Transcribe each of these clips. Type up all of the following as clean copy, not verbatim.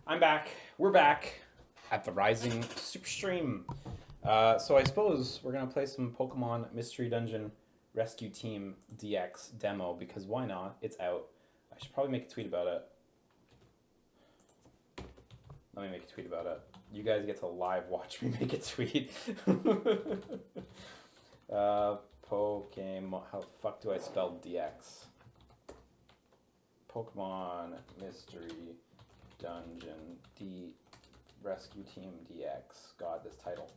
I'm back. We're back at the Rising Superstream. So I suppose we're gonna play some Pokemon Mystery Dungeon Rescue Team DX demo because why not? It's out. I should probably make a tweet about it. Let me make a tweet about it. You guys get to live watch me make a tweet. Pokemon. How the fuck do I spell DX? Pokemon Mystery Dungeon Rescue Team DX. God, this title.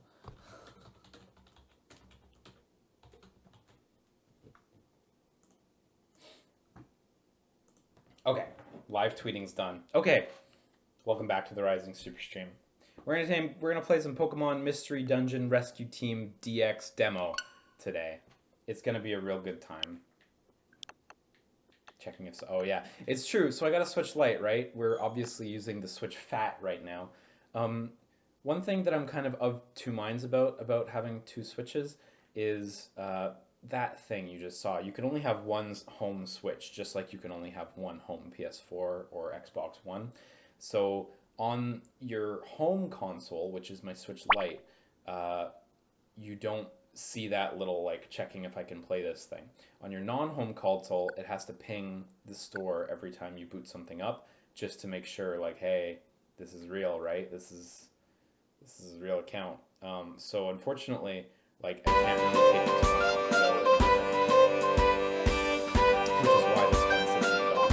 Okay, live tweeting's done. Okay, welcome back to the Rising Superstream. We're gonna play some Pokemon Mystery Dungeon Rescue Team DX demo today. It's gonna be a real good time. Checking if so. Oh yeah, it's true. So I got a Switch Lite, right? We're obviously using the Switch Fat right now. One thing that I'm kind of two minds about having two Switches is that thing you just saw. You can only have one home Switch, just like you can only have one home PS4 or Xbox One. So on your home console, which is my Switch Lite, you don't see that little like checking if I can play this thing. On your non-home console, it has to ping the store every time you boot something up just to make sure like, hey, this is real, right? This is a real account. So unfortunately, like I can't really take this one, which is why this one sits in the dock.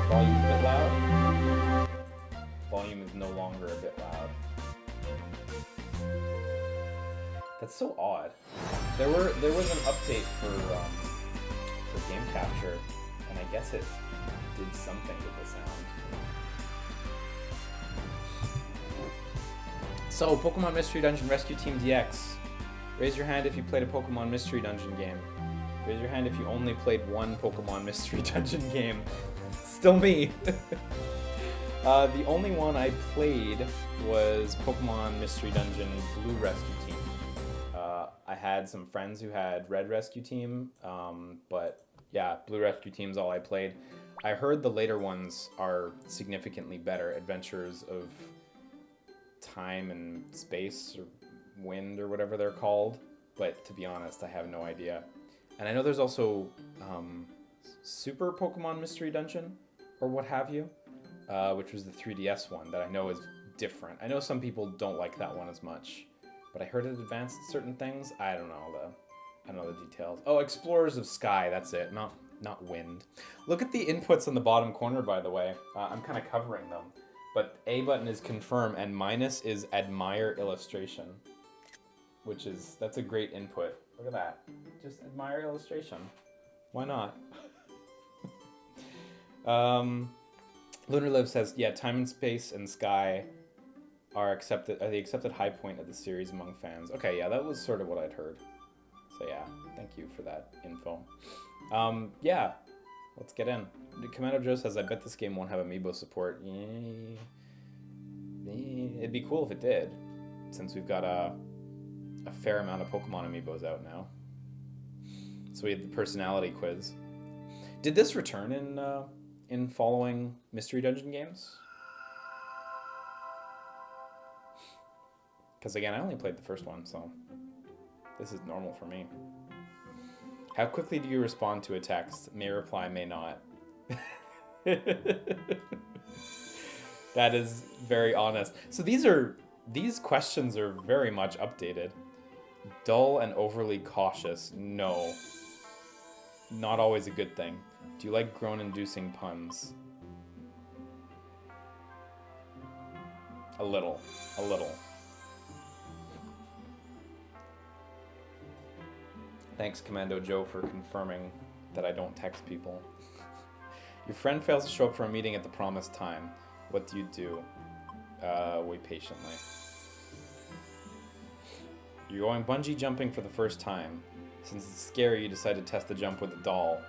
Volume's a bit loud. Volume is no longer a bit loud. That's so odd. There was an update for game capture, and I guess it did something with the sound. So, Pokemon Mystery Dungeon Rescue Team DX. Raise your hand if you played a Pokemon Mystery Dungeon game. Raise your hand if you only played one Pokemon Mystery Dungeon game. Still me. The only one I played was Pokemon Mystery Dungeon Blue Rescue Team. I had some friends who had Red Rescue Team, but yeah, Blue Rescue Team's all I played. I heard the later ones are significantly better. Adventures of Time and Space or Wind or whatever they're called, but to be honest, I have no idea. And I know there's also Super Pokemon Mystery Dungeon or what have you, which was the 3DS one that I know is different. I know some people don't like that one as much, but I heard it advanced certain things. I don't know the details. Oh, Explorers of Sky, that's it. Not Wind. Look at the inputs on the bottom corner, by the way. I'm kind of covering them. But A button is confirm and minus is admire illustration, that's a great input. Look at that. Just admire illustration. Why not? Lunar Live says, yeah, Time and Space and Sky are the accepted high point of the series among fans. Okay, yeah, that was sort of what I'd heard. So yeah, thank you for that info. Yeah, let's get in. Commando Joe says, I bet this game won't have amiibo support. It'd be cool if it did, since we've got a fair amount of Pokemon amiibos out now. So we had the personality quiz. Did this return in following Mystery Dungeon games? Because again, I only played the first one, so this is normal for me. How quickly do you respond to a text? May reply, may not. That is very honest. So these questions are very much updated. Dull and overly cautious. No. Not always a good thing. Do you like groan-inducing puns? A little. Thanks, Commando Joe, for confirming that I don't text people. Your friend fails to show up for a meeting at the promised time. What do you do? Wait patiently. You're going bungee jumping for the first time. Since it's scary, you decide to test the jump with a doll.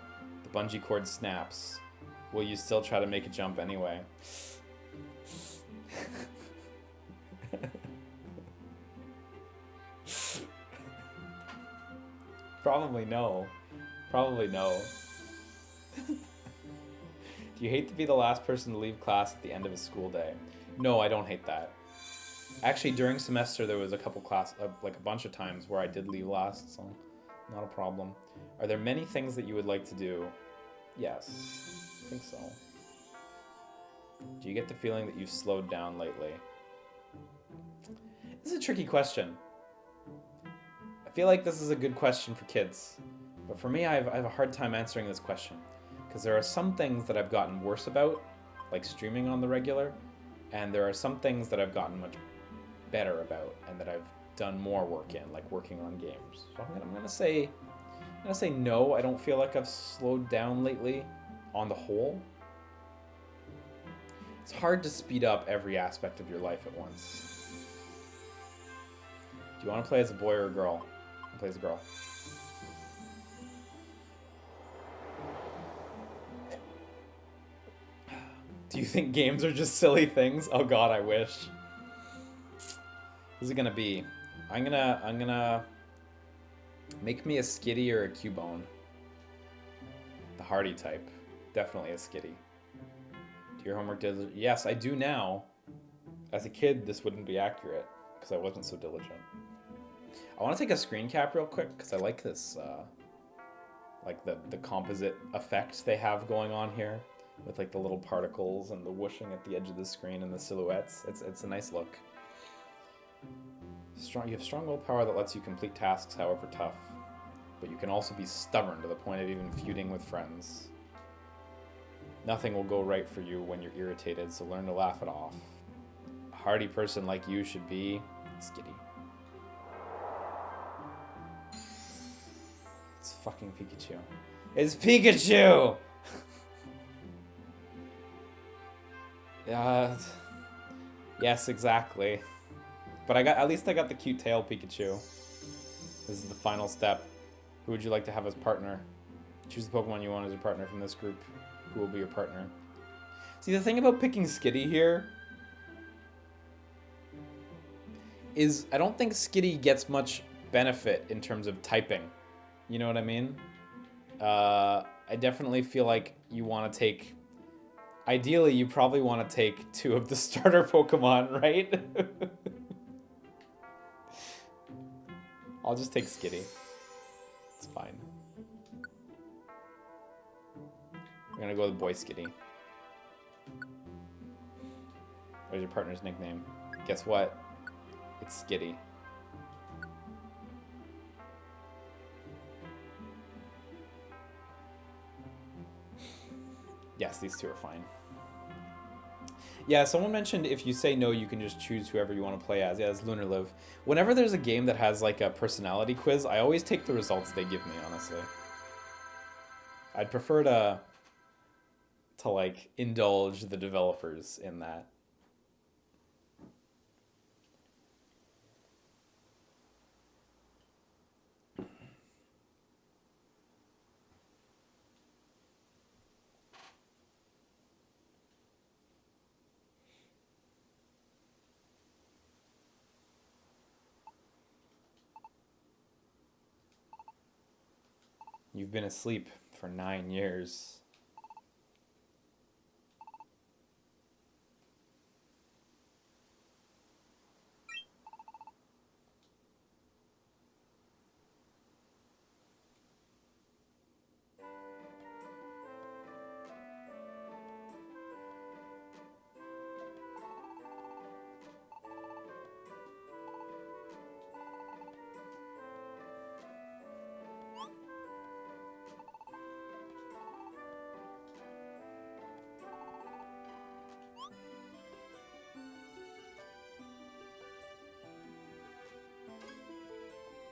The bungee cord snaps. Will you still try to make a jump anyway? Probably no. Do you hate to be the last person to leave class at the end of a school day? No, I don't hate that. Actually, during semester, there was a couple like a bunch of times where I did leave last, so not a problem. Are there many things that you would like to do? Yes, I think so. Do you get the feeling that you've slowed down lately? This is a tricky question. I feel like this is a good question for kids. But for me, I have a hard time answering this question. Because there are some things that I've gotten worse about, like streaming on the regular, and there are some things that I've gotten much better about and that I've done more work in, like working on games. So I'm gonna say no. I don't feel like I've slowed down lately on the whole. It's hard to speed up every aspect of your life at once. Do you want to play as a boy or a girl? I'll play as a girl. Do you think games are just silly things? Oh god, I wish. Who's it gonna be? I'm gonna make me a Skitty or a Cubone. The hardy type. Definitely a Skitty. Do your homework diligent? Yes, I do now. As a kid, this wouldn't be accurate because I wasn't so diligent. I want to take a screen cap real quick because I like this, like the composite effect they have going on here with like the little particles and the whooshing at the edge of the screen and the silhouettes. It's a nice look. You have strong willpower that lets you complete tasks however tough, but you can also be stubborn to the point of even feuding with friends. Nothing will go right for you when you're irritated, so learn to laugh it off. A hardy person like you should be Skitty. It's fucking Pikachu. It's Pikachu! Yes, exactly. But at least I got the cute tail Pikachu. This is the final step. Who would you like to have as partner? Choose the Pokemon you want as your partner from this group. Who will be your partner? See, the thing about picking Skitty here is I don't think Skitty gets much benefit in terms of typing. You know what I mean? I definitely feel like you want to take... Ideally, you probably want to take 2 of the starter Pokemon, right? I'll just take Skitty. It's fine. We're gonna go with Boy Skitty. What's your partner's nickname? Guess what? It's Skitty. Yes, these 2 are fine. Yeah, someone mentioned if you say no, you can just choose whoever you want to play as. Yeah, it's Lunar Live. Whenever there's a game that has like a personality quiz, I always take the results they give me, honestly. I'd prefer to like indulge the developers in that. You've been asleep for 9 years.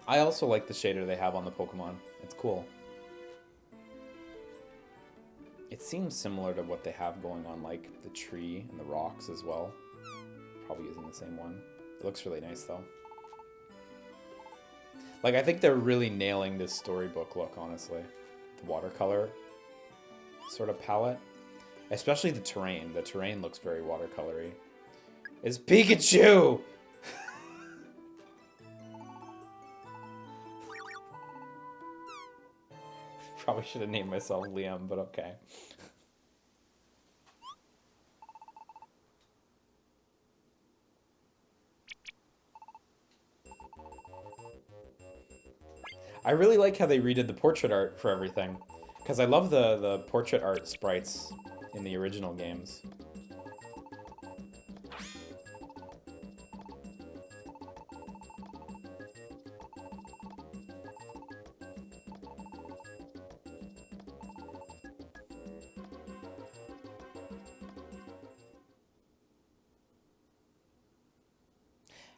I also like the shader they have on the Pokemon. It's cool. It seems similar to what they have going on like the tree and the rocks as well. Probably using the same one. It looks really nice though. Like I think they're really nailing this storybook look, honestly. The watercolor sort of palette. Especially the terrain. The terrain looks very watercolory. It's Pikachu! Probably should have named myself Liam, but okay. I really like how they redid the portrait art for everything. Because I love the portrait art sprites in the original games.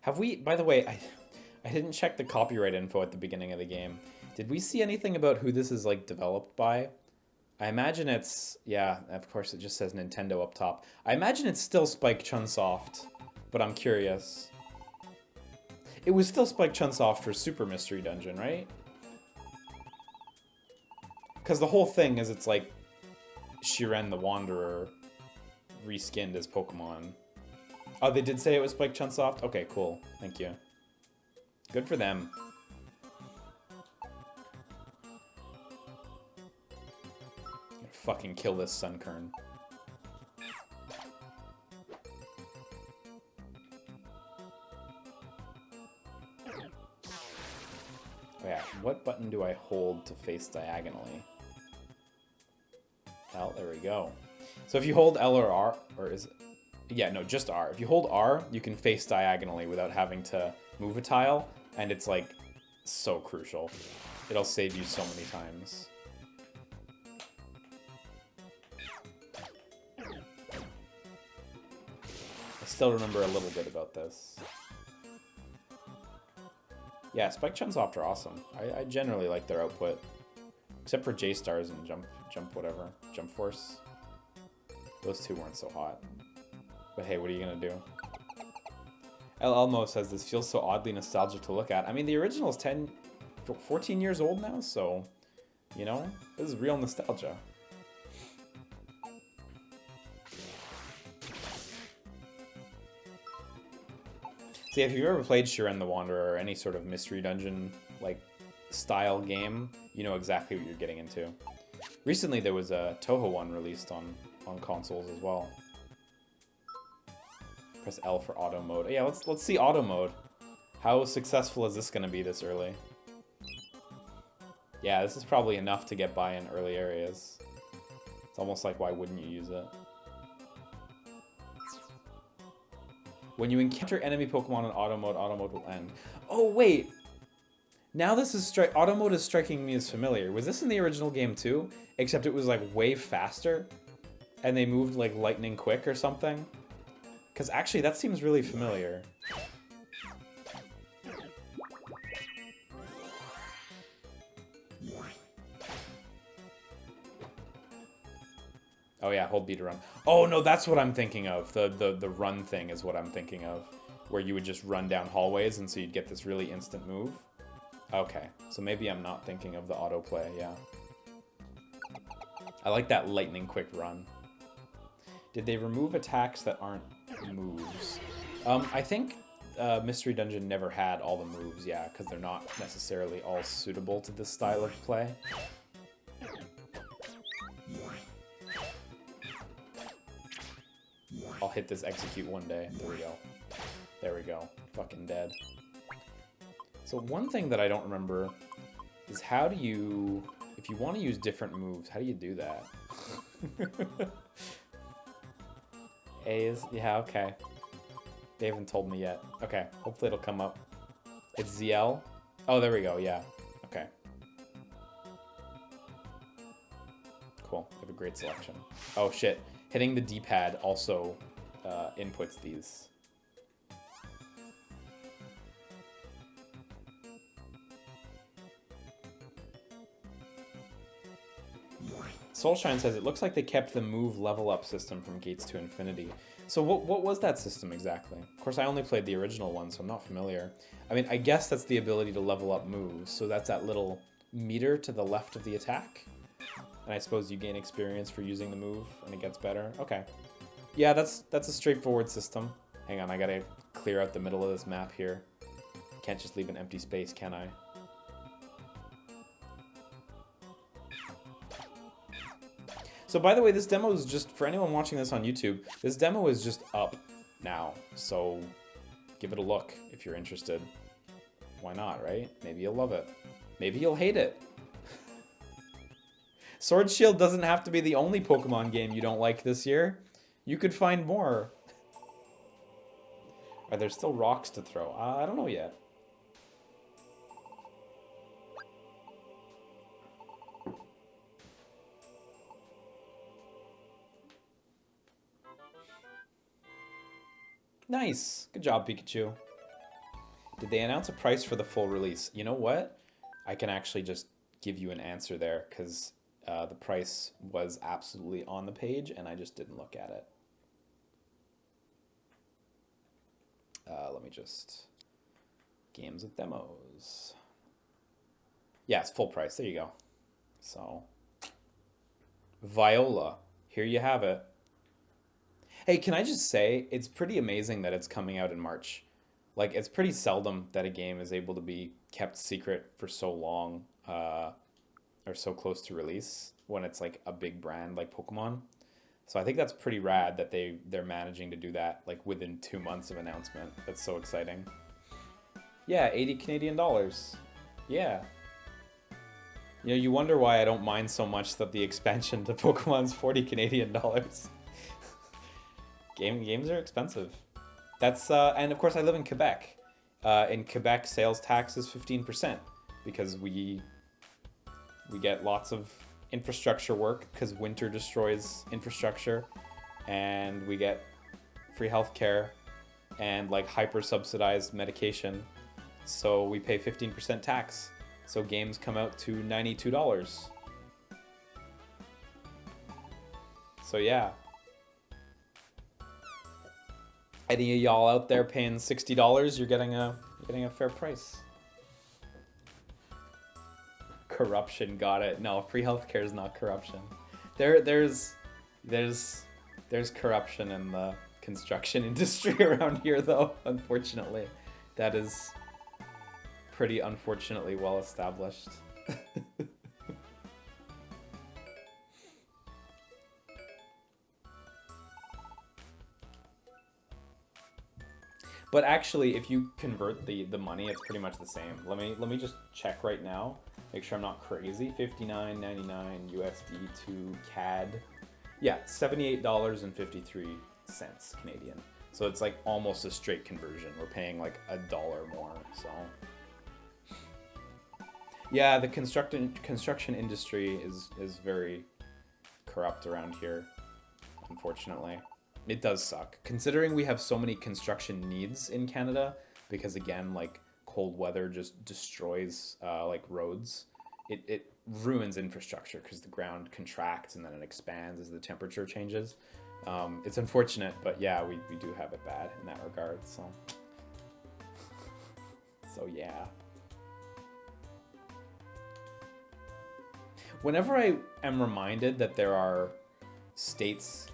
Have we, by the way, I didn't check the copyright info at the beginning of the game. Did we see anything about who this is, like, developed by? I imagine it's, yeah, of course it just says Nintendo up top. I imagine it's still Spike Chunsoft, but I'm curious. It was still Spike Chunsoft for Super Mystery Dungeon, right? Because the whole thing is it's like Shiren the Wanderer reskinned as Pokemon. Oh, they did say it was Spike Chunsoft? Okay, cool. Thank you. Good for them. Fucking kill this Sunkern. Oh yeah, what button do I hold to face diagonally? L, there we go. So if you hold L or R, or is it? Yeah, no, just R. If you hold R, you can face diagonally without having to move a tile, and it's like so crucial. It'll save you so many times. I still remember a little bit about this. Yeah, Spike Chunsoft are awesome. I generally like their output. Except for J-Stars and Jump whatever. Jump Force. Those two weren't so hot. But hey, what are you gonna do? El Elmo says this feels so oddly nostalgic to look at. I mean, the original is 14 years old now, so, you know, this is real nostalgia. See, if you've ever played Shiren the Wanderer or any sort of Mystery Dungeon, like, style game, you know exactly what you're getting into. Recently, there was a Toho one released on consoles as well. Press L for auto mode. Yeah, let's see auto mode. How successful is this going to be this early? Yeah, this is probably enough to get by in early areas. It's almost like, why wouldn't you use it? When you encounter enemy Pokemon in auto mode will end. Oh, wait! Now this is auto mode is striking me as familiar. Was this in the original game too? Except it was like way faster? And they moved like lightning quick or something? Because actually, that seems really familiar. Oh yeah, hold B to run. Oh no, that's what I'm thinking of. The run thing is what I'm thinking of. Where you would just run down hallways and so you'd get this really instant move. Okay, so maybe I'm not thinking of the autoplay, yeah. I like that lightning quick run. Did they remove attacks that aren't moves? I think Mystery Dungeon never had all the moves, yeah, because they're not necessarily all suitable to this style of play. I'll hit this execute one day. There we go. There we go. Fucking dead. So one thing that I don't remember is how do you... If you want to use different moves, how do you do that? A is... Yeah, okay. They haven't told me yet. Okay, hopefully it'll come up. It's ZL? Oh, there we go, yeah. Okay. Cool, I have a great selection. Oh, shit. Hitting the D-pad also inputs these. Soulshine says, it looks like they kept the move level up system from Gates to Infinity. So what was that system exactly? Of course, I only played the original one, so I'm not familiar. I mean, I guess that's the ability to level up moves. So that's that little meter to the left of the attack. And I suppose you gain experience for using the move, and it gets better. Okay. Yeah, that's a straightforward system. Hang on, I gotta clear out the middle of this map here. Can't just leave an empty space, can I? So by the way, this demo is just, for anyone watching this on YouTube, this demo is just up now. So give it a look if you're interested. Why not, right? Maybe you'll love it. Maybe you'll hate it. Sword Shield doesn't have to be the only Pokemon game you don't like this year. You could find more. Are there still rocks to throw? I don't know yet. Nice. Good job, Pikachu. Did they announce a price for the full release? You know what? I can actually just give you an answer there because the price was absolutely on the page and I just didn't look at it. Let me just... Games with demos. Yeah, it's full price. There you go. So, Viola. Here you have it. Hey, can I just say, it's pretty amazing that it's coming out in March. Like, it's pretty seldom that a game is able to be kept secret for so long, or so close to release when it's like a big brand like Pokemon. So I think that's pretty rad that they're managing to do that like within 2 months of announcement. That's so exciting. Yeah, 80 Canadian dollars. Yeah. You know, you wonder why I don't mind so much that the expansion to Pokemon's 40 Canadian dollars. Games are expensive. That's and of course I live in Quebec. In Quebec, sales tax is 15% because we get lots of infrastructure work because winter destroys infrastructure, and we get free healthcare and like hyper subsidized medication. So we pay 15% tax. So games come out to $92. So yeah. Any of y'all out there paying $60, you're getting a fair price. Corruption, got it. No, free healthcare is not corruption. There's corruption in the construction industry around here, though. Unfortunately, that is pretty unfortunately well established. But actually, if you convert the money, it's pretty much the same. Let me just check right now, make sure I'm not crazy. $59.99 USD to CAD. Yeah, $78.53 Canadian. So it's like almost a straight conversion. We're paying like $1 more. So yeah, the construction industry is very corrupt around here, unfortunately. It does suck, considering we have so many construction needs in Canada, because again, like cold weather just destroys like roads. It ruins infrastructure because the ground contracts and then it expands as the temperature changes. It's unfortunate, but yeah, we do have it bad in that regard. So yeah. Whenever I am reminded that there are states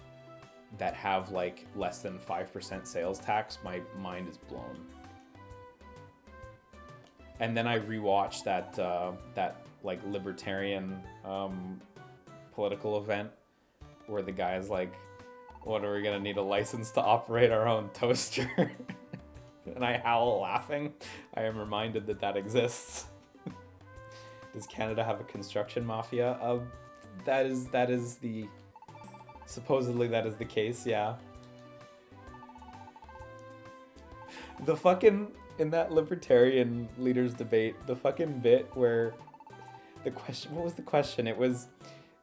that have like less than 5% sales tax, my mind is blown. And then I rewatch that like libertarian political event where the guy's like, what, are we gonna need a license to operate our own toaster? And I howl laughing. I am reminded that exists. Does Canada have a construction mafia? That is the... Supposedly that is the case, yeah. The fucking... In that libertarian leaders debate, the fucking bit where... The question... What was the question? It was...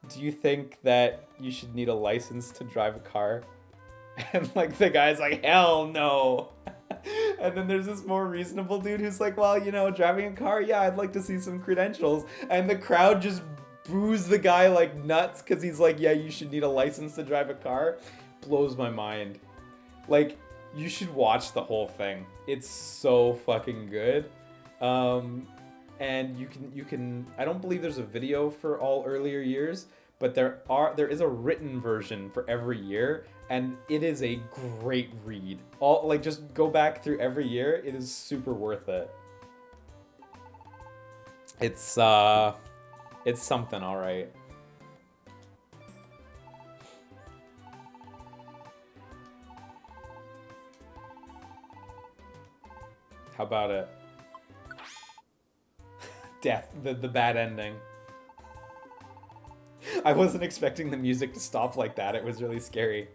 Do you think that you should need a license to drive a car? And like the guy's like, hell no. And then there's this more reasonable dude who's like, well, you know, driving a car, yeah, I'd like to see some credentials. And the crowd just boos the guy like nuts because he's like, yeah, you should need a license to drive a car. Blows my mind. Like, you should watch the whole thing. It's so fucking good. And you can I don't believe there's a video for all earlier years, but there is a written version for every year, and it is a great read. Just go back through every year. It is super worth it. It's something, all right. How about it? death, the bad ending. I wasn't expecting the music to stop like that. It was really scary.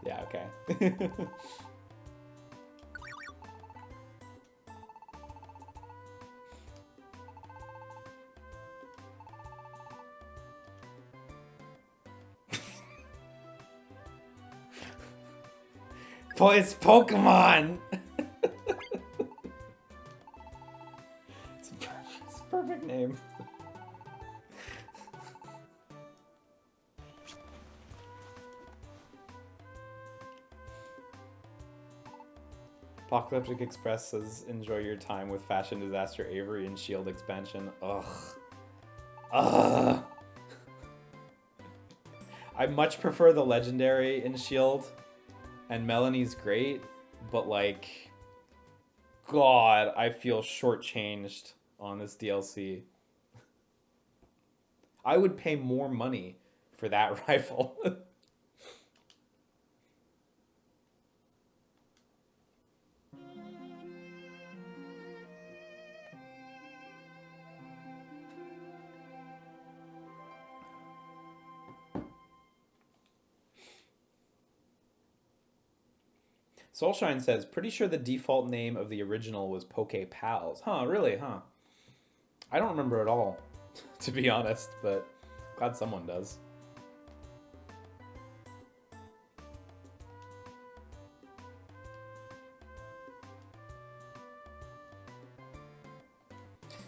Yeah, okay. Boy, it's Pokemon! It's a perfect name. Apocalyptic Express says, enjoy your time with Fashion Disaster Avery and Shield expansion. Ugh. Ugh. I much prefer the Legendary in Shield. And Melanie's great, but like, God, I feel shortchanged on this DLC. I would pay more money for that rifle. Soulshine says, pretty sure the default name of the original was Poke Pals. Huh, really, huh? I don't remember at all, to be honest, but glad someone does.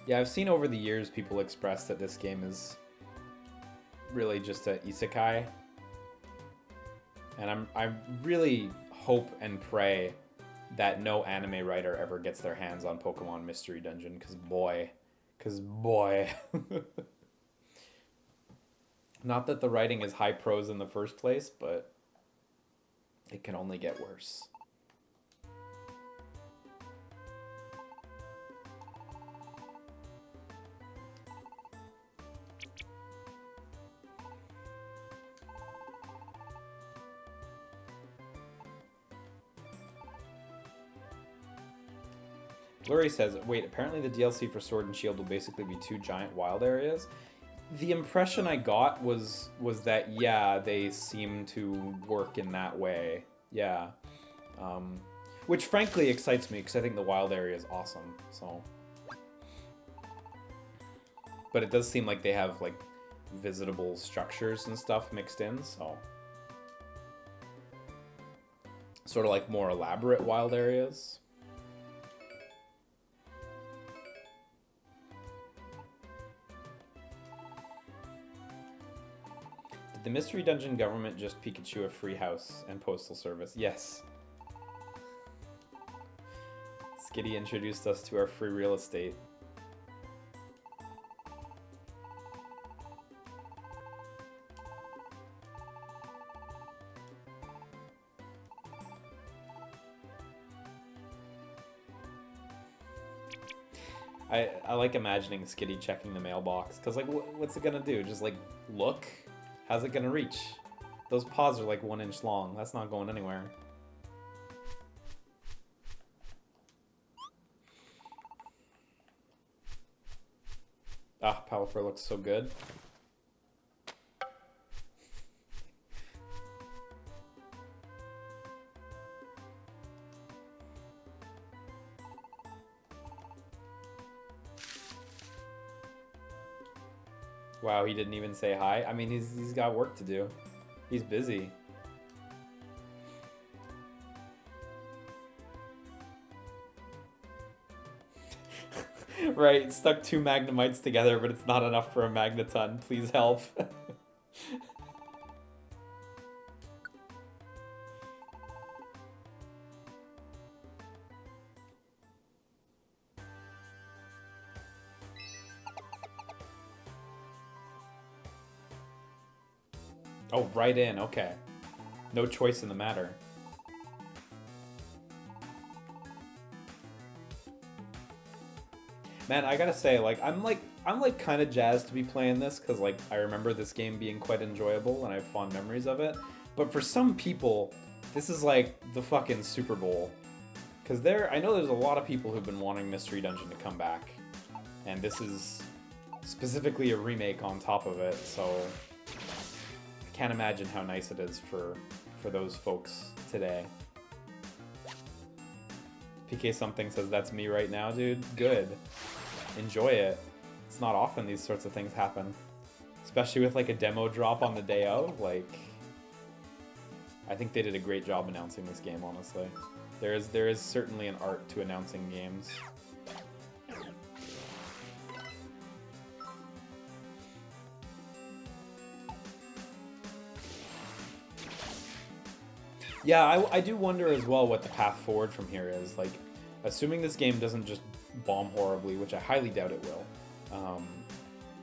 Yeah, I've seen over the years people express that this game is really just a isekai. And I really hope and pray that no anime writer ever gets their hands on Pokemon Mystery Dungeon, because boy. Not that the writing is high prose in the first place, but it can only get worse. Lurie says, wait, apparently the DLC for Sword and Shield will basically be 2 giant wild areas. The impression I got was that, yeah, they seem to work in that way. Yeah. Which frankly excites me, because I think the wild area is awesome, so. But it does seem like they have, like, visitable structures and stuff mixed in, so. Sort of like more elaborate wild areas. The Mystery Dungeon government just Pikachu a free house and postal service. Yes. Skitty introduced us to our free real estate. I like imagining Skitty checking the mailbox, because like what's it gonna do? Just like look? How's it gonna reach? Those paws are like 1 inch long. That's not going anywhere. Ah, Pallifer looks so good. Wow, he didn't even say hi. I mean, he's got work to do. He's busy. Right, stuck 2 Magnemites together, but it's not enough for a Magneton. Please help. Oh, right in, okay. No choice in the matter. Man, I gotta say, like, I'm kind of jazzed to be playing this, because, like, I remember this game being quite enjoyable, and I have fond memories of it. But for some people, this is, like, the fucking Super Bowl. Because I know there's a lot of people who've been wanting Mystery Dungeon to come back. And this is specifically a remake on top of it, so I can't imagine how nice it is for those folks today. PK Something says, that's me right now, dude. Good. Enjoy it. It's not often these sorts of things happen. Especially with like a demo drop on the day of, like... I think they did a great job announcing this game, honestly. There is certainly an art to announcing games. Yeah, I do wonder as well what the path forward from here is. Like, assuming this game doesn't just bomb horribly, which I highly doubt it will.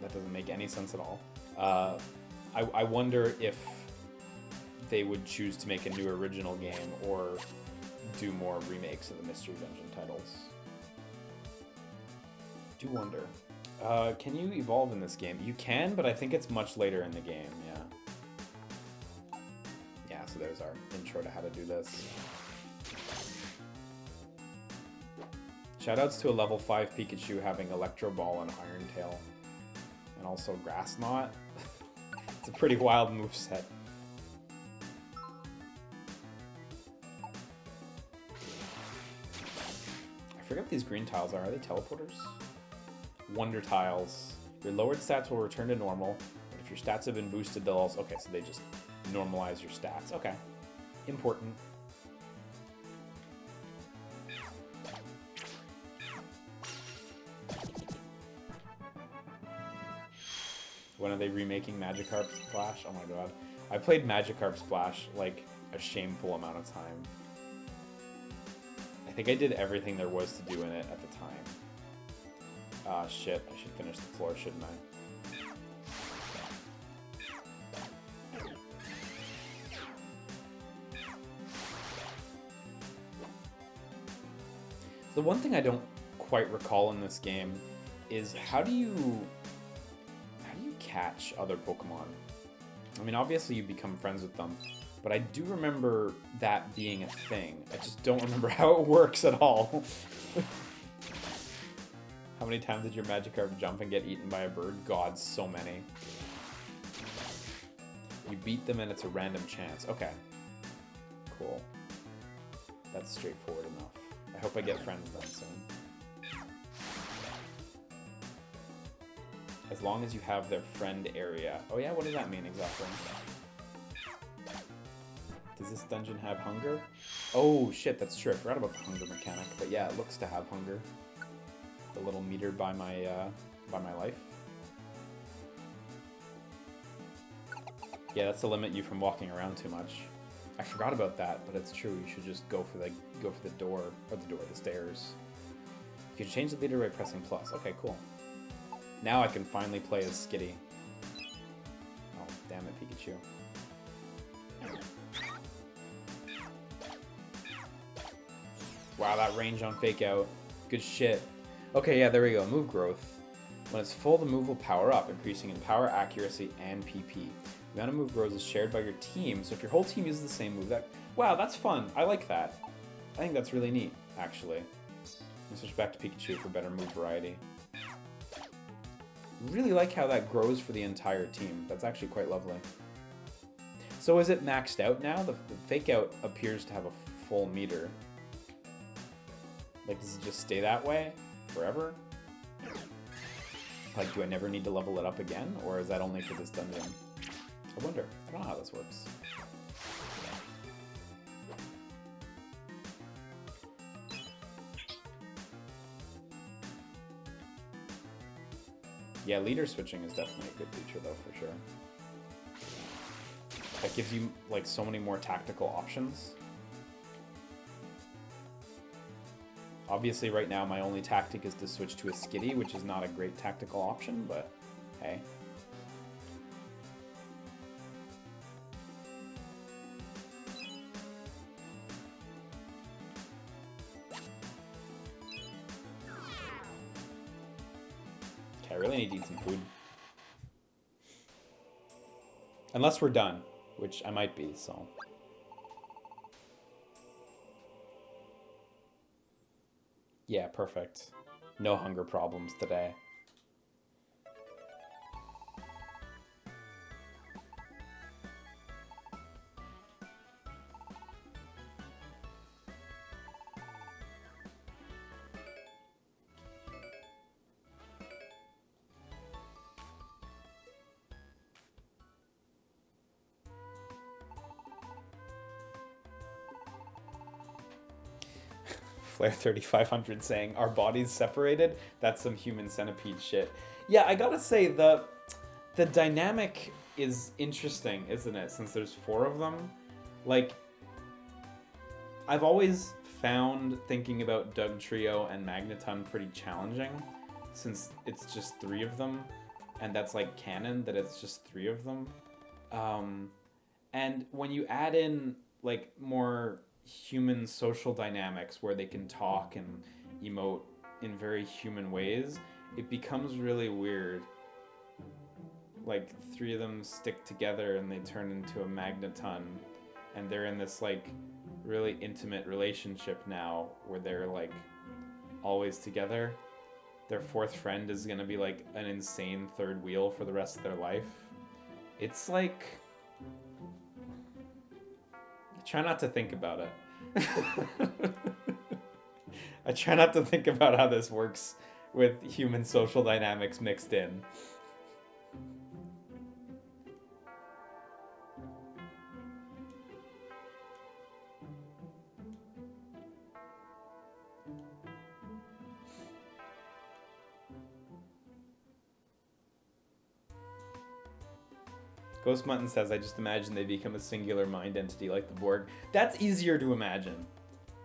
That doesn't make any sense at all. I wonder if they would choose to make a new original game or do more remakes of the Mystery Dungeon titles. Do wonder. Can you evolve in this game? You can, but I think it's much later in the game, yeah. Yeah, so there's our intro to how to do this. Shoutouts to a level 5 Pikachu having Electro Ball and Iron Tail. And also Grass Knot. It's a pretty wild moveset. I forget what these green tiles are. Are they teleporters? Wonder tiles. Your lowered stats will return to normal, but if your stats have been boosted, they'll also... Okay, so they just normalize your stats. Okay. Important. When are they remaking Magikarp Splash? Oh my god. I played Magikarp Splash like a shameful amount of time. I think I did everything there was to do in it at the time. Ah, shit. I should finish the floor, shouldn't I? The one thing I don't quite recall in this game is how do you catch other Pokemon? I mean, obviously you become friends with them, but I do remember that being a thing. I just don't remember how it works at all. How many times did your Magikarp jump and get eaten by a bird? God, so many. You beat them and it's a random chance. Okay. Cool. That's straightforward enough. I hope I get friends then soon. As long as you have their friend area. Oh yeah, what does that mean exactly? Does this dungeon have hunger? Oh shit, that's true. I forgot about the hunger mechanic. But yeah, it looks to have hunger. The little meter by my life. Yeah, that's to limit you from walking around too much. I forgot about that, but it's true. You should just go for the door, or the stairs. You can change the leader by pressing plus. Okay, cool. Now I can finally play as Skitty. Oh, damn it, Pikachu. Wow, that range on Fake Out. Good shit. Okay, yeah, there we go. Move growth. When it's full, the move will power up, increasing in power, accuracy, and PP. The amount of move growth is shared by your team, so if your whole team uses the same move, wow, that's fun. I like that. I think that's really neat, actually. Let's switch back to Pikachu for better move variety. Really like how that grows for the entire team. That's actually quite lovely. So is it maxed out now? The Fake Out appears to have a full meter. Like, does it just stay that way forever? Like, do I never need to level it up again? Or is that only for this dungeon? I wonder. I don't know how this works. Yeah, leader switching is definitely a good feature, though, for sure. That gives you, like, so many more tactical options. Obviously, right now, my only tactic is to switch to a Skitty, which is not a great tactical option, but hey. Okay, I really need to eat some food. Unless we're done, which I might be, so... Yeah, perfect. No hunger problems today. Flare 3500 saying, "Our bodies separated?" That's some human centipede shit. Yeah, I gotta say, the dynamic is interesting, isn't it? Since there's 4 of them. Like, I've always found thinking about Doug Trio and Magneton pretty challenging, since it's just 3 of them, and that's like canon, that it's just 3 of them. And when you add in like more human social dynamics where they can talk and emote in very human ways, it becomes really weird. Like 3 of them stick together and they turn into a Magneton, and they're in this like really intimate relationship now where they're like always together. Their 4th friend is gonna be like an insane 3rd wheel for the rest of their life. It's like, try not to think about it. I try not to think about how this works with human social dynamics mixed in. Ghost Mutton says, "I just imagine they become a singular mind entity like the Borg." That's easier to imagine.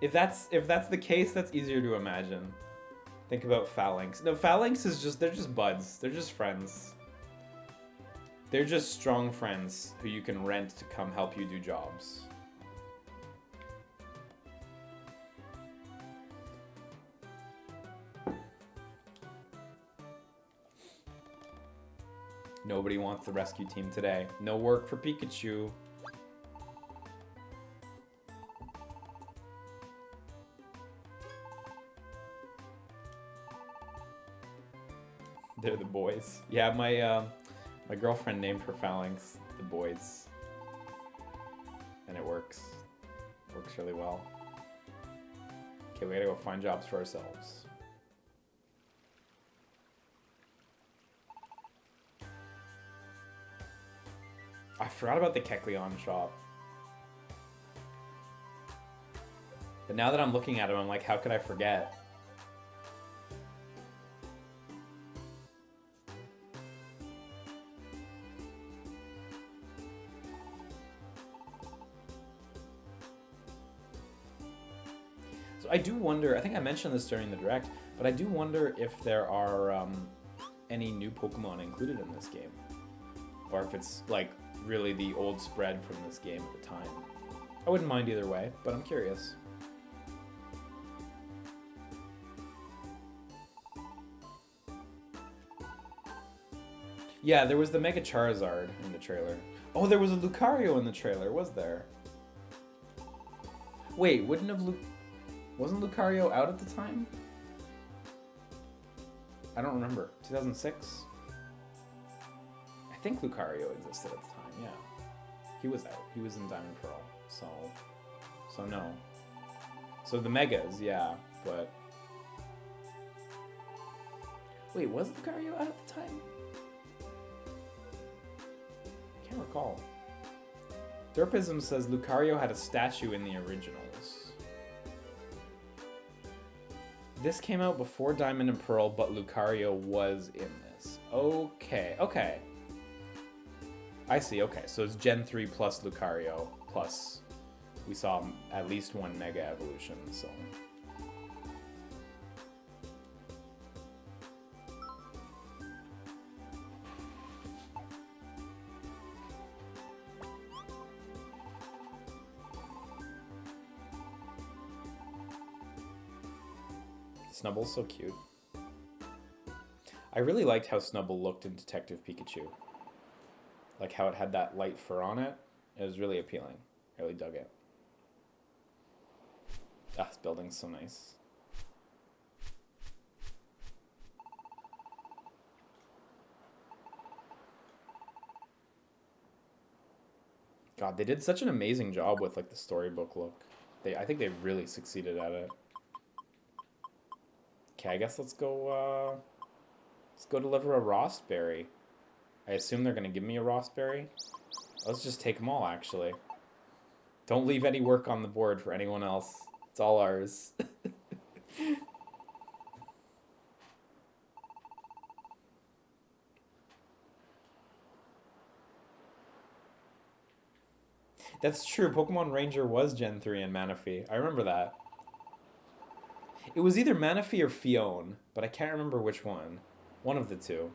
If that's the case, that's easier to imagine. Think about Phalanx. No, Phalanx is just, they're just buds. They're just friends. They're just strong friends who you can rent to come help you do jobs. Nobody wants the rescue team today. No work for Pikachu. They're the boys. Yeah, my girlfriend named her Phalanx the boys. And it works. Works really well. Okay, we gotta go find jobs for ourselves. I forgot about the Kecleon shop. But now that I'm looking at him, I'm like, how could I forget? So I do wonder, I think I mentioned this during the Direct, but I do wonder if there are any new Pokemon included in this game. Or if it's like really the old spread from this game at the time. I wouldn't mind either way, but I'm curious. Yeah, there was the Mega Charizard in the trailer. Oh, there was a Lucario in the trailer, was there? Wait, wasn't Lucario out at the time? I don't remember. 2006? I think Lucario existed at the time, yeah. He was out. He was in Diamond Pearl, so no. So the Megas, yeah, but... Wait, was Lucario out at the time? I can't recall. Derpism says Lucario had a statue in the originals. This came out before Diamond and Pearl, but Lucario was in this. Okay, okay. I see, okay. So it's Gen 3 plus Lucario, plus we saw at least one Mega Evolution, so... Snubble's so cute. I really liked how Snubble looked in Detective Pikachu. Like how it had that light fur on it. It was really appealing. I really dug it. Ah, this building's so nice. God, they did such an amazing job with like the storybook look. I think they really succeeded at it. Okay, I guess let's go deliver a Rossberry. I assume they're gonna give me a Rossberry. Let's just take them all, actually. Don't leave any work on the board for anyone else. It's all ours. That's true. Pokemon Ranger was Gen 3 in Manaphy. I remember that. It was either Manaphy or Fione, but I can't remember which one. One of the two.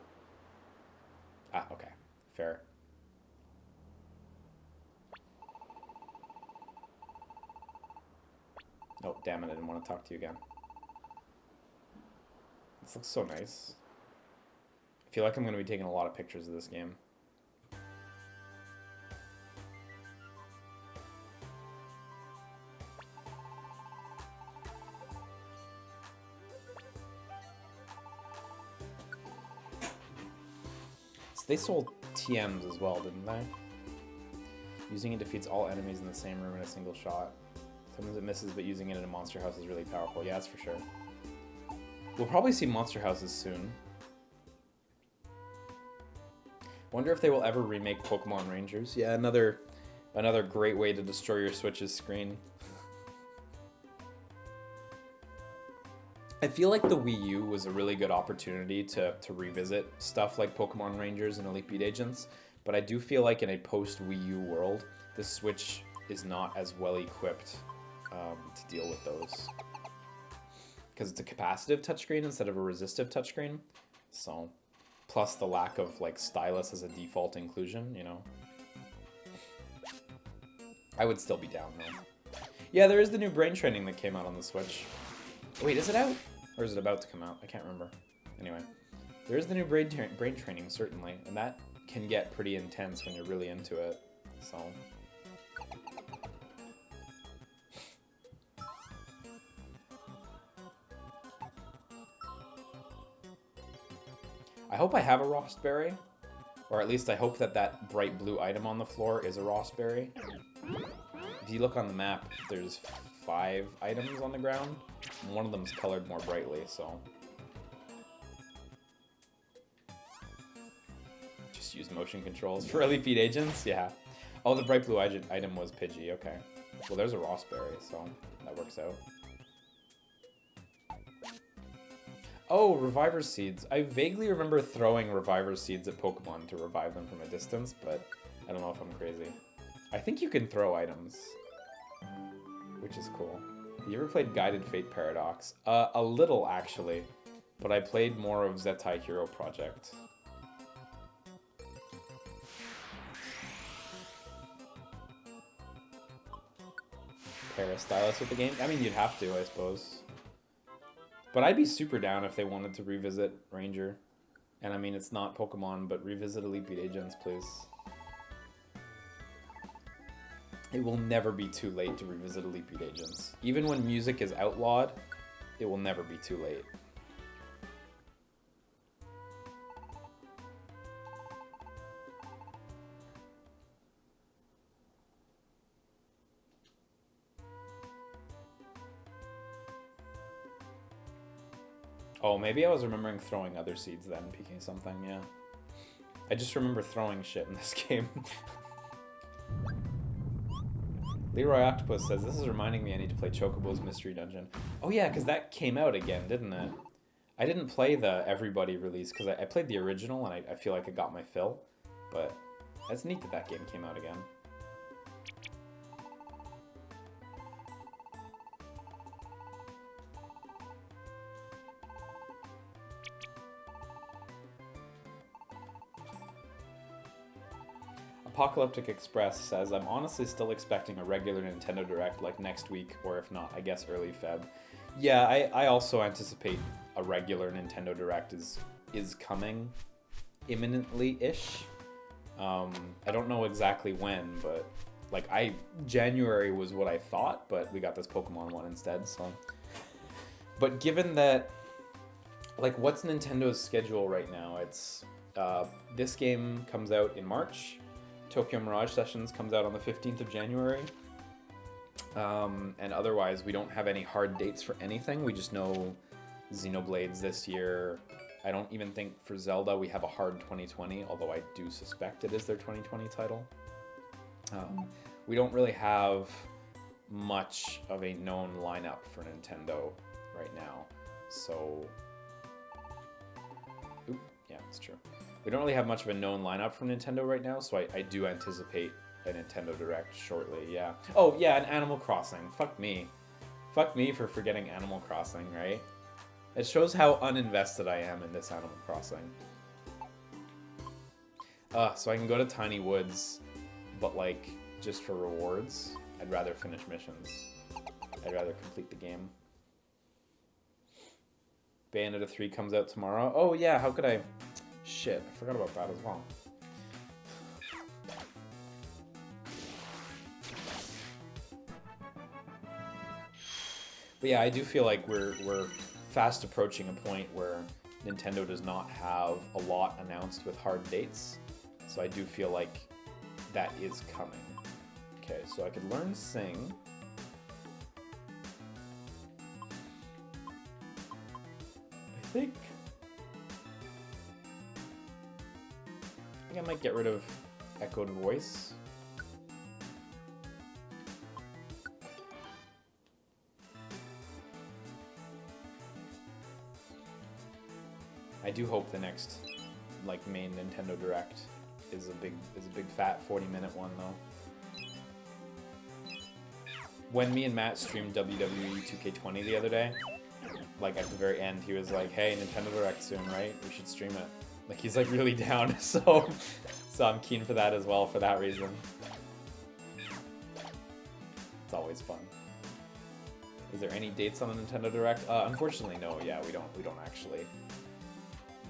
Ah, okay. Fair. Oh, damn it. I didn't want to talk to you again. This looks so nice. I feel like I'm going to be taking a lot of pictures of this game. So they sold TMs as well, didn't they? Using it defeats all enemies in the same room in a single shot. Sometimes it misses, but using it in a monster house is really powerful. Yeah, that's for sure. We'll probably see monster houses soon. Wonder if they will ever remake Pokemon Rangers. Yeah, another great way to destroy your Switch's screen. I feel like the Wii U was a really good opportunity to revisit stuff like Pokemon Rangers and Elite Beat Agents, but I do feel like in a post-Wii U world, the Switch is not as well equipped to deal with those. Because it's a capacitive touchscreen instead of a resistive touchscreen. So, plus the lack of like stylus as a default inclusion, you know. I would still be down though. Yeah, there is the new brain training that came out on the Switch. Wait, is it out? Or is it about to come out? I can't remember. Anyway, there is the new brain training, certainly. And that can get pretty intense when you're really into it. So... I hope I have a Rossberry, or at least I hope that that bright blue item on the floor is a Rossberry. If you look on the map, there's 5 items on the ground, and one of them's colored more brightly, so... Just use motion controls for Elite Beat Agents? Yeah. Oh, the bright blue item was Pidgey, okay. Well, there's a Rossberry, so that works out. Oh, Reviver Seeds. I vaguely remember throwing Reviver Seeds at Pokemon to revive them from a distance, but I don't know if I'm crazy. I think you can throw items, which is cool. Have you ever played Guided Fate Paradox? A little, actually, but I played more of Zettai Hero Project. Parastylus with the game? I mean, you'd have to, I suppose. But I'd be super down if they wanted to revisit Ranger. And I mean, it's not Pokemon, but revisit Elite Beat Agents, please. It will never be too late to revisit Elite Beat Agents. Even when music is outlawed, it will never be too late. Oh, maybe I was remembering throwing other seeds then, picking something, yeah. I just remember throwing shit in this game. Leroy Octopus says, this is reminding me I need to play Chocobo's Mystery Dungeon. Oh yeah, because that came out again, didn't it? I didn't play the Everybody release, because I played the original, and I feel like I got my fill. But that's neat that that game came out again. Apocalyptic Express says, I'm honestly still expecting a regular Nintendo Direct like next week, or if not, I guess early Feb. Yeah, I also anticipate a regular Nintendo Direct is coming imminently-ish. I don't know exactly when, but like January was what I thought, but we got this Pokemon one instead, so. But given that, like, what's Nintendo's schedule right now? It's, this game comes out in March. Tokyo Mirage Sessions comes out on the 15th of January. And otherwise, we don't have any hard dates for anything. We just know Xenoblades this year. I don't even think for Zelda we have a hard 2020, although I do suspect it is their 2020 title. We don't really have much of a known lineup for Nintendo right now. So, yeah, that's true. We don't really have much of a known lineup from Nintendo right now, so I do anticipate a Nintendo Direct shortly, yeah. Oh, yeah, and Animal Crossing. Fuck me. Fuck me for forgetting Animal Crossing, right? It shows how uninvested I am in this Animal Crossing. So I can go to Tiny Woods, but like, just for rewards. I'd rather finish missions. I'd rather complete the game. Bayonetta 3 comes out tomorrow. Oh yeah, how could I... Shit, I forgot about that as well. But yeah, I do feel like we're fast approaching a point where Nintendo does not have a lot announced with hard dates. So I do feel like that is coming. Okay, so I could learn Sing. I think I might get rid of Echoed Voice. I do hope the next like main Nintendo Direct is a big fat 40-minute one though. When me and Matt streamed WWE 2K20 the other day, like at the very end, he was like, "Hey, Nintendo Direct soon, right? We should stream it." Like he's like really down, so I'm keen for that as well for that reason. It's always fun. Is there any dates on the Nintendo Direct? Unfortunately, no. Yeah, we don't actually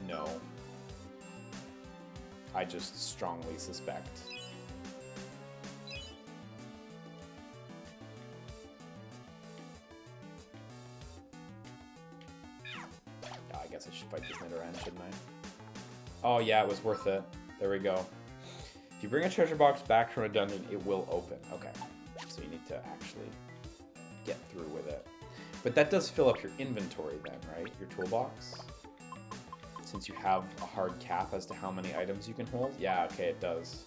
know. I just strongly suspect. I guess I should fight this Nidoran, shouldn't I? Oh yeah, it was worth it. There we go. If you bring a treasure box back from a dungeon, it will open. Okay, so you need to actually get through with it. But that does fill up your inventory then, right? Your toolbox? Since you have a hard cap as to how many items you can hold? Yeah, okay, it does.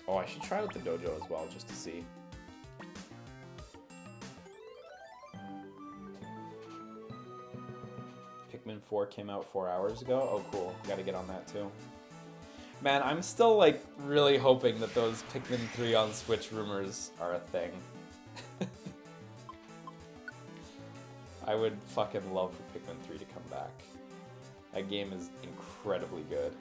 Oh, I should try out the dojo as well, just to see. Pikmin 4 came out 4 hours ago? Oh, cool. Gotta get on that, too. Man, I'm still, like, really hoping that those Pikmin 3 on Switch rumors are a thing. I would fucking love for Pikmin 3 to come back. That game is incredibly good.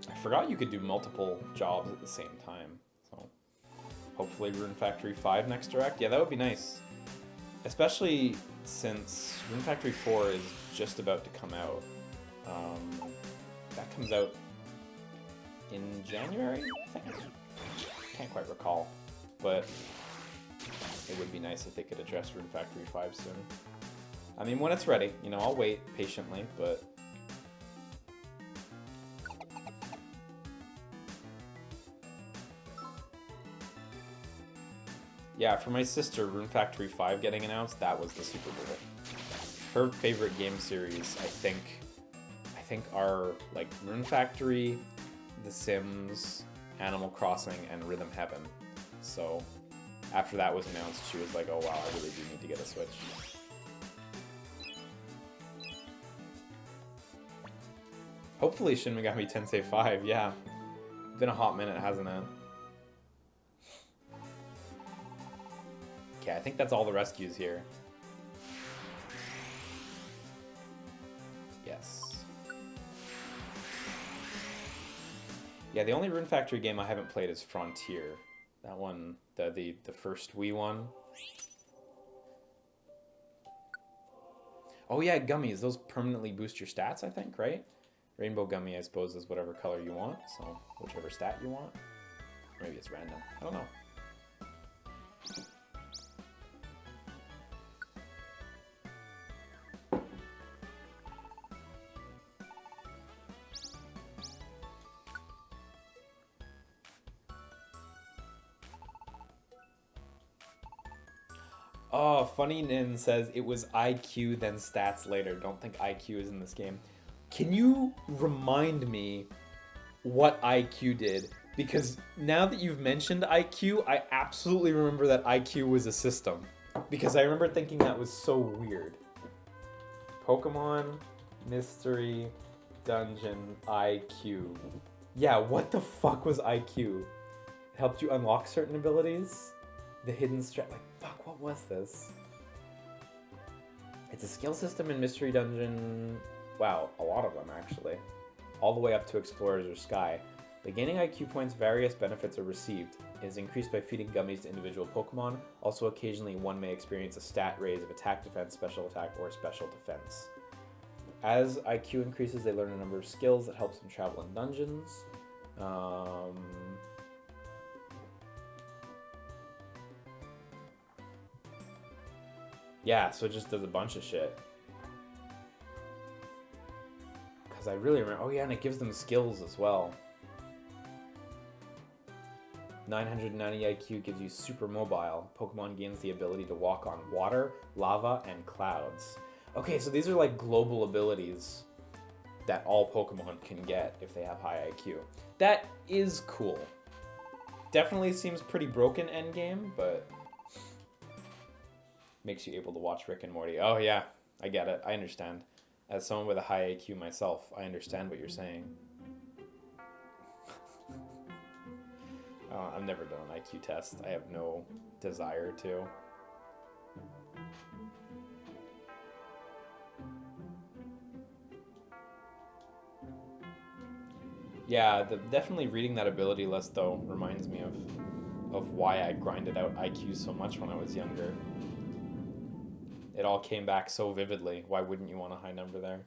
I forgot you could do multiple jobs at the same time. So hopefully Rune Factory 5 next Direct. Yeah, that would be nice. Especially since Rune Factory 4 is just about to come out. That comes out in January, I think? Can't quite recall, but it would be nice if they could address Rune Factory 5 soon. I mean, when it's ready, you know, I'll wait patiently, but... Yeah, for my sister, Rune Factory 5 getting announced, that was the Super Bowl. Her favorite game series, I think are, like, Rune Factory, The Sims, Animal Crossing, and Rhythm Heaven. So after that was announced, she was like, oh wow, I really do need to get a Switch. Hopefully Shin Megami Tensei 5, yeah. Been a hot minute, hasn't it? Okay, I think that's all the rescues here. Yes. Yeah, the only Rune Factory game I haven't played is Frontier. That one, the first Wii one. Oh yeah, gummies. Those permanently boost your stats, I think, right? Rainbow gummy, I suppose, is whatever color you want. So whichever stat you want. Maybe it's random. I don't know. Oh, Funny Nin says it was IQ then stats later. Don't think IQ is in this game. Can you remind me what IQ did? Because now that you've mentioned IQ, I absolutely remember that IQ was a system. Because I remember thinking that was so weird. Pokemon Mystery Dungeon IQ. Yeah, what the fuck was IQ? It helped you unlock certain abilities? The hidden strat. Like, fuck, what was this? It's a skill system in Mystery Dungeon. Wow, a lot of them actually. All the way up to Explorers or Sky. By gaining IQ points, various benefits are received. It is increased by feeding gummies to individual Pokemon. Also, occasionally one may experience a stat raise of attack defense, special attack, or special defense. As IQ increases, they learn a number of skills that helps them travel in dungeons. Yeah, so it just does a bunch of shit. Because I really remember... Oh yeah, and it gives them skills as well. 990 IQ gives you super mobile. Pokemon gains the ability to walk on water, lava, and clouds. Okay, so these are like global abilities that all Pokemon can get if they have high IQ. That is cool. Definitely seems pretty broken endgame, but makes you able to watch Rick and Morty. Oh yeah, I get it. I understand. As someone with a high IQ myself, I understand what you're saying. I've never done an IQ test. I have no desire to. Yeah, definitely reading that ability list, though, reminds me of why I grinded out IQ so much when I was younger. It all came back so vividly. Why wouldn't you want a high number there?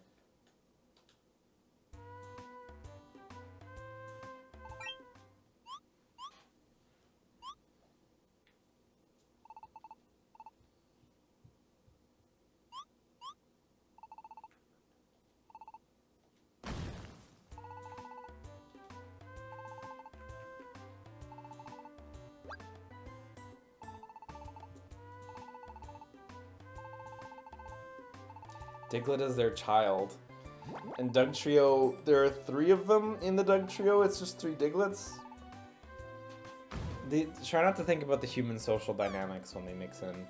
Diglett is their child. And Doug Trio, there are 3 of them in the Doug Trio. It's just 3 Diglets. They try not to think about the human social dynamics when they mix in.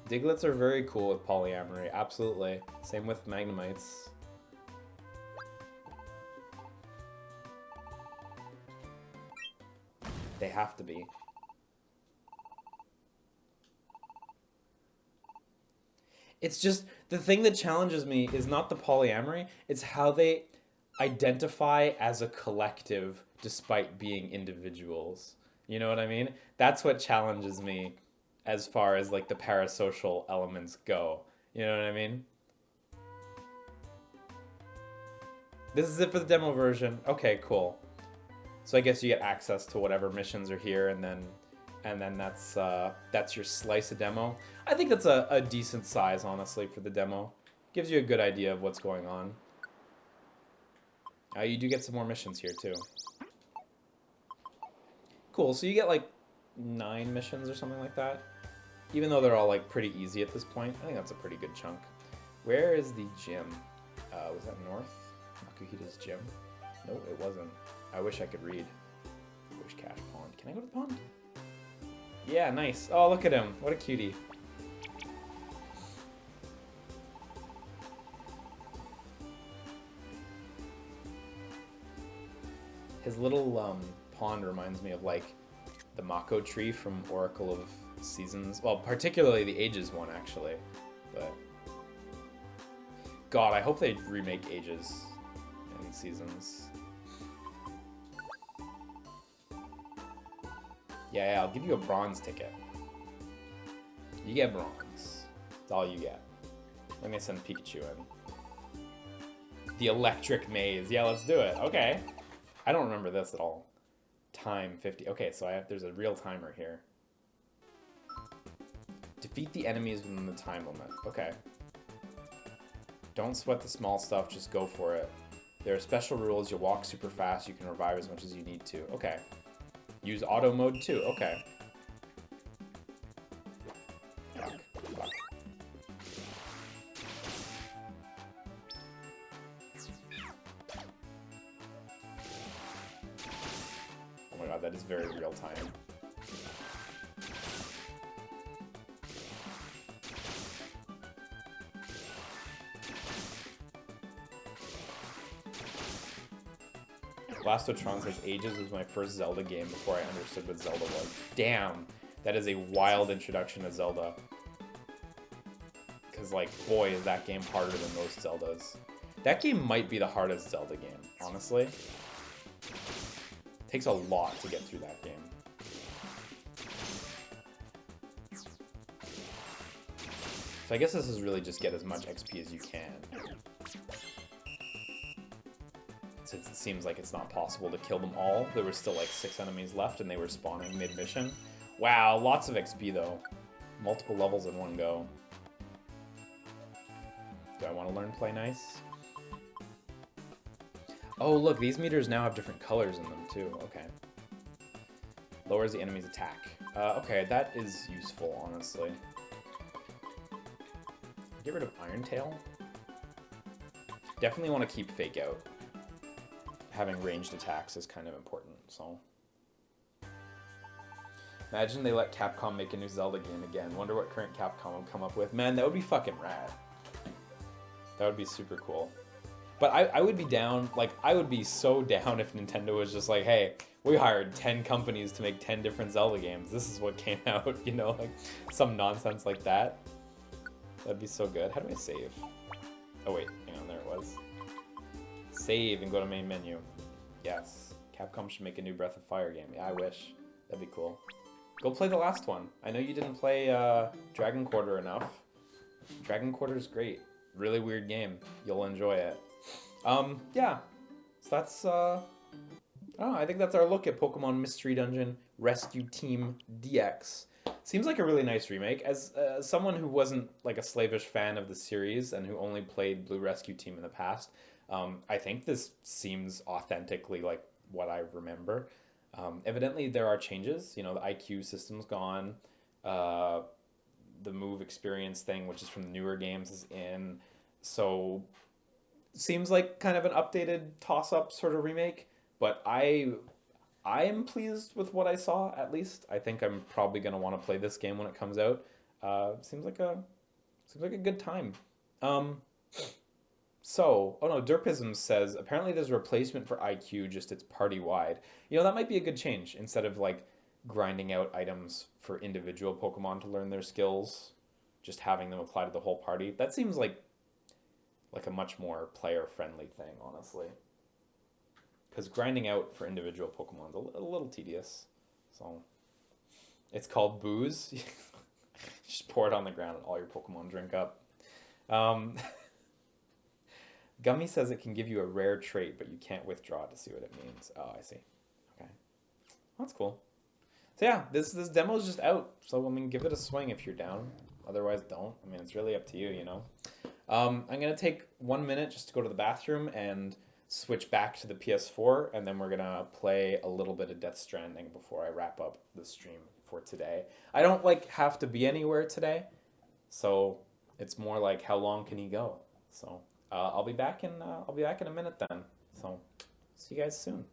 Diglets are very cool with polyamory, absolutely. Same with Magnemites. They have to be. It's just, the thing that challenges me is not the polyamory, it's how they identify as a collective despite being individuals. You know what I mean? That's what challenges me as far as like the parasocial elements go. You know what I mean? This is it for the demo version. Okay, cool. So I guess you get access to whatever missions are here, and then that's your slice of demo. I think that's a decent size, honestly, for the demo. Gives you a good idea of what's going on. You do get some more missions here too. Cool. So you get like 9 missions or something like that. Even though they're all like pretty easy at this point, I think that's a pretty good chunk. Where is the gym? Was that north? Makuhita's gym? Nope, it wasn't. I wish I could read. Wish Cash Pond. Can I go to the pond? Yeah, nice. Oh, look at him. What a cutie. His little pond reminds me of like the Mako tree from Oracle of Seasons. Well, particularly the Ages one, actually. But God, I hope they remake Ages and Seasons. Yeah, I'll give you a bronze ticket. You get bronze. That's all you get. Let me send Pikachu in. The electric maze. Yeah, let's do it. Okay. I don't remember this at all. Time 50. Okay, so there's a real timer here. Defeat the enemies within the time limit. Okay. Don't sweat the small stuff, just go for it. There are special rules, you'll walk super fast, you can revive as much as you need to. Okay. Use auto mode too, okay. Fuck. Fuck. Oh my god, that is very real time. Blastotron says Ages was my first Zelda game before I understood what Zelda was. Damn, that is a wild introduction to Zelda. Because, like, boy, is that game harder than most Zeldas. That game might be the hardest Zelda game, honestly. Takes a lot to get through that game. So I guess this is really just get as much XP as you can. Since it seems like it's not possible to kill them all. There were still like 6 enemies left and they were spawning mid-mission. Wow, lots of XP though. Multiple levels in one go. Do I want to learn Play Nice? Oh look, these meters now have different colors in them too, okay. Lowers the enemy's attack. Okay, that is useful, honestly. Get rid of Iron Tail. Definitely want to keep Fake Out. Having ranged attacks is kind of important, so. Imagine they let Capcom make a new Zelda game again. Wonder what current Capcom will come up with. Man, that would be fucking rad. That would be super cool. But I would be down, like, I would be so down if Nintendo was just like, hey, we hired 10 companies to make 10 different Zelda games. This is what came out, you know, like some nonsense like that. That'd be so good. How do I save? Oh wait, hang on, there it was. Save and go to main menu. Yes. Capcom should make a new Breath of Fire game. Yeah, I wish. That'd be cool. Go play the last one. I know you didn't play Dragon Quarter enough. Dragon Quarter is great. Really weird game. You'll enjoy it. Yeah. So that's, I don't know, I think that's our look at Pokemon Mystery Dungeon Rescue Team DX. Seems like a really nice remake. As someone who wasn't like a slavish fan of the series and who only played Blue Rescue Team in the past, I think this seems authentically like what I remember. Evidently, there are changes. You know, the IQ system's gone. The move experience thing, which is from the newer games, is in. So, seems like kind of an updated toss-up sort of remake. But I am pleased with what I saw, at least. I think I'm probably going to want to play this game when it comes out. Seems like a good time. So, oh no, Derpism says, apparently there's a replacement for IQ, just it's party-wide. You know, that might be a good change. Instead of, like, grinding out items for individual Pokemon to learn their skills, just having them apply to the whole party. That seems like a much more player-friendly thing, honestly. Because grinding out for individual Pokemon is a little tedious. So, it's called booze. Just pour it on the ground and all your Pokemon drink up. Gummy says it can give you a rare trait, but you can't withdraw it to see what it means. Oh, I see. Okay. That's cool. So yeah, this demo is just out. So, I mean, give it a swing if you're down. Otherwise, don't. I mean, it's really up to you, you know. I'm going to take 1 minute just to go to the bathroom and switch back to the PS4, and then we're going to play a little bit of Death Stranding before I wrap up the stream for today. I don't, like, have to be anywhere today, so it's more like how long can he go? So... I'll be back in a minute then. So, see you guys soon.